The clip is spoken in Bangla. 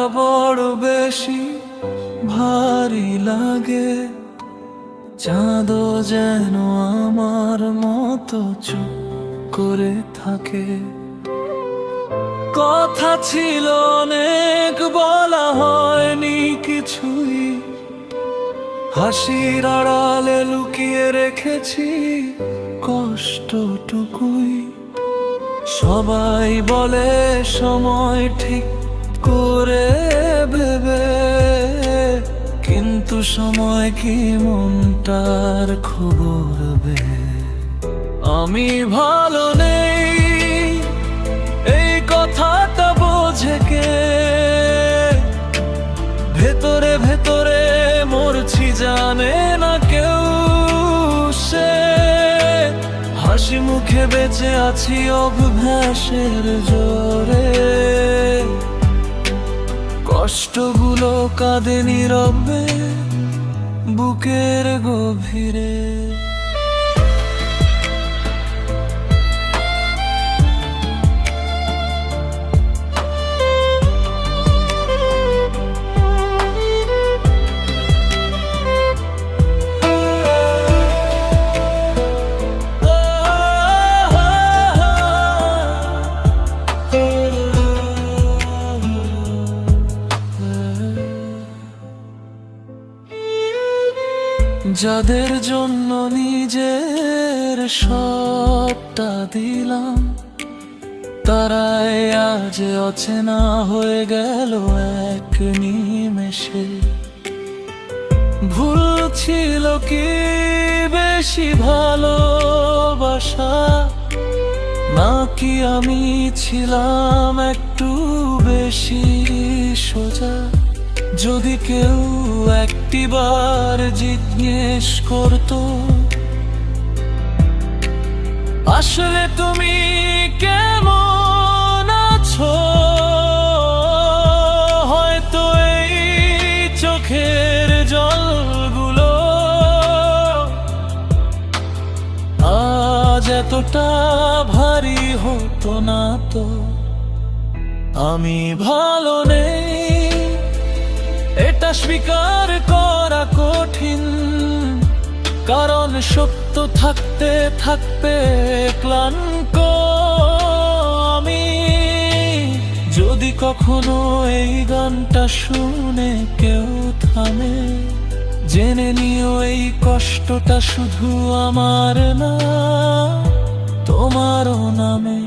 হারাটা বড় বেশি ভারী লাগে, চাঁদও যেন আমার মতো চুপ করে থাকে। কথা ছিল অনেক, বলা হয়নি কিছুই, হাসির আড়ালে লুকিয়ে রেখেছি কষ্টটুকুই। সবাই বলে সময় ঠিক করে ভেবে, কিন্তু সময় কি মনটার খবর বে? আমি ভালো নেই এই কথাটা বোঝে কে? ভেতরে ভেতরে মরছি জানে না কেউ সে। হাসি মুখে বেঁচে আছি অভ্যাসের জোরে, কষ্টগুলো কাঁদে নীরবে বুকের গভীরে। যাদের জন্য নিজের সবটা দিলাম, তারাই আজ অচেনা হয়ে গেল এক নিমেষে। ভুল ছিল কি বেশি ভালোবাসা, নাকি আমি ছিলাম একটু বেশি সোজা? যদি কেউ একটিবার জিজ্ঞেস করতো আসলে তুমি কেমন আছো, হয়তো এই চোখের জলগুলো আজ এতটা ভারী হতো না তো। আমি ভালো নেই এটা স্বীকার করা কঠিন, কারণ সত্য থাকতে থাকবে ক্লান্ত আমি। যদি কখনো এই গানটা শুনে কেউ থামে, জেনে নিও এই কষ্টটা শুধু আমার না, তোমারও নামে।